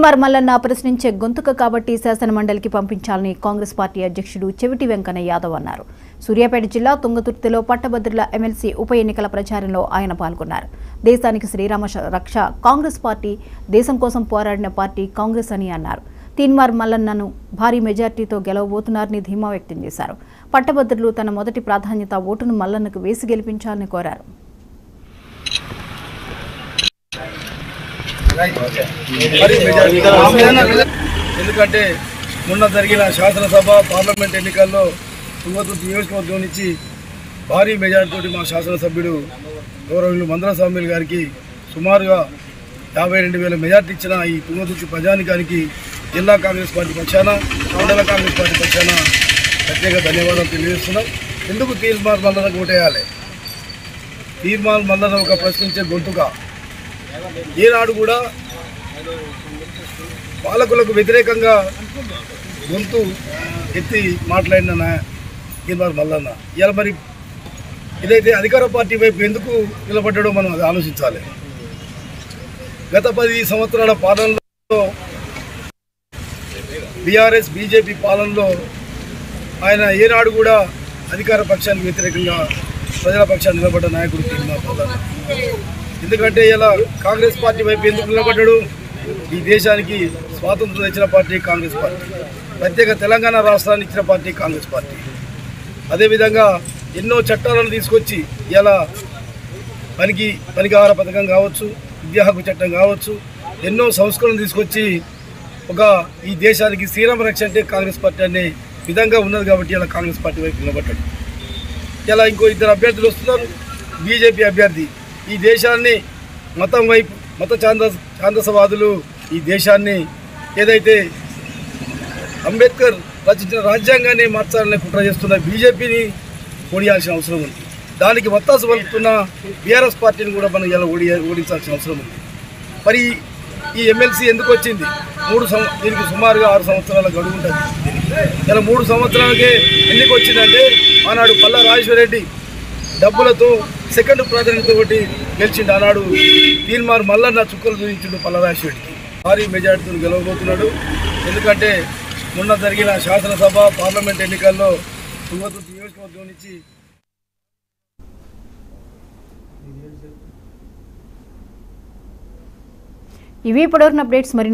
మల్లన్న ప్రశ్నించే గొంతుక కాబట్టి శాసనమండలికి పంపించాలని కాంగ్రెస్ పార్టీ అధ్యక్షుడు చెవిటి వెంకన్న యాదవ్ అన్నారు. సూర్యాపేట జిల్లా తుంగతుర్తిలో పట్టభద్రుల ఎమ్మెల్సీ ఉప ఎన్నికల ప్రచారంలో ఆయన పాల్గొన్నారు. దేశానికి శ్రీరామ రక్ష కాంగ్రెస్ పార్టీ, దేశం కోసం పోరాడిన పార్టీ కాంగ్రెస్ అని అన్నారు. తీన్మార్ మల్లన్నను భారీ మెజార్టీతో గెలవబోతున్నారని ధీమా వ్యక్తం చేశారు. పట్టభద్రులు తన మొదటి ప్రాధాన్యత ఓటును మల్లన్నకు వేసి గెలిపించాలని కోరారు. ఎందుకంటే మొన్న జరిగిన శాసనసభ పార్లమెంట్ ఎన్నికల్లో తుంగతుర్తి నియోజకవర్గం నుంచి భారీ మెజార్టీతో మా శాసనసభ్యుడు గౌరవులు మందల స్వామి గారికి సుమారుగా 52,000 మెజార్టీ ఇచ్చిన ఈ తుంగతుర్తి ప్రజానికానికి జిల్లా కాంగ్రెస్ పార్టీ పక్షాన, మండల కాంగ్రెస్ పార్టీ పక్షాన ప్రత్యేక ధన్యవాదాలు తెలియజేస్తున్నాం. ఎందుకు తీర్మార్ మల్లన్నకు ఓటేయాలి? తీర్మార్ మల్లన్న ఒక ప్రశ్నించే గొంతుగా ఈనాడు కూడా పాలకులకు వ్యతిరేకంగా గొంతు ఎత్తి మాట్లాడిన తీర్మార్ మల్లన్న ఇలా మరి ఇదైతే అధికార పార్టీ వైపు ఎందుకు నిలబడ్డాడో మనం అది ఆలోచించాలి. గత 10 సంవత్సరాల పాలనలో బీఆర్ఎస్ బీజేపీ పాలనలో ఆయన ఏనాడు కూడా అధికార పక్షానికి వ్యతిరేకంగా ప్రజల పక్షాన్ని నిలబడ్డ నాయకుడు తీర్మార్ మల్లన్న. ఎందుకంటే ఇలా కాంగ్రెస్ పార్టీ వైపు ఎందుకు నిలబడ్డాడు? ఈ దేశానికి స్వాతంత్రం తెచ్చిన పార్టీ కాంగ్రెస్ పార్టీ, ప్రత్యేక తెలంగాణ రాష్ట్రాన్ని ఇచ్చిన పార్టీ కాంగ్రెస్ పార్టీ. అదేవిధంగా ఎన్నో చట్టాలను తీసుకొచ్చి ఇలా పనికాహార పథకం కావచ్చు, విద్యా హక్కు చట్టం కావచ్చు, ఎన్నో సంస్కరణలు తీసుకొచ్చి ఈ దేశానికి శ్రీరామ రక్ష అంటే కాంగ్రెస్ పార్టీ అనే విధంగా ఉన్నది. కాబట్టి ఇలా కాంగ్రెస్ పార్టీ వైపు నిలబడ్డాడు. ఇలా ఇంకో 2 అభ్యర్థులు వస్తున్నారు. బీజేపీ అభ్యర్థి ఈ దేశాన్ని మతం వైపు, మత ఛాందసవాదులు ఈ దేశాన్ని ఏదైతే అంబేద్కర్ రచించిన రాజ్యాంగాన్ని మార్చాలని కుట్ర చేస్తున్న బీజేపీని ఓడియాల్సిన అవసరం ఉంది. దానికి వత్తాసు పలుకుతున్న బీఆర్ఎస్ పార్టీని కూడా మనం ఇలా ఓడించాల్సిన అవసరం ఉంది. మరి ఈ ఎమ్మెల్సీ ఎందుకు వచ్చింది? దీనికి సుమారుగా 6 సంవత్సరాల గడువు ఉంటుంది. ఇలా 3 సంవత్సరాలకే ఎందుకు వచ్చిందంటే ఆనాడు పల్లా రాజేశ్వరరెడ్డి డబ్బులతో సెకండ్ ప్రాధాన్యత ఒకటి గెలిచిండు. ఆనాడు తీర్మార్ మల్లన్న చుక్కలు చూపించిండు పల్లా రాజేశ్వరరెడ్డికి. భారీ మెజార్టీతో గెలవబోతున్నాడు. ఎందుకంటే మొన్న జరిగిన శాసనసభ పార్లమెంట్ ఎన్నికల్లో తుంగతుర్తి నియోజకవర్గం నుంచి ఇవి ఇప్పటివరకు అప్డేట్స్. మరి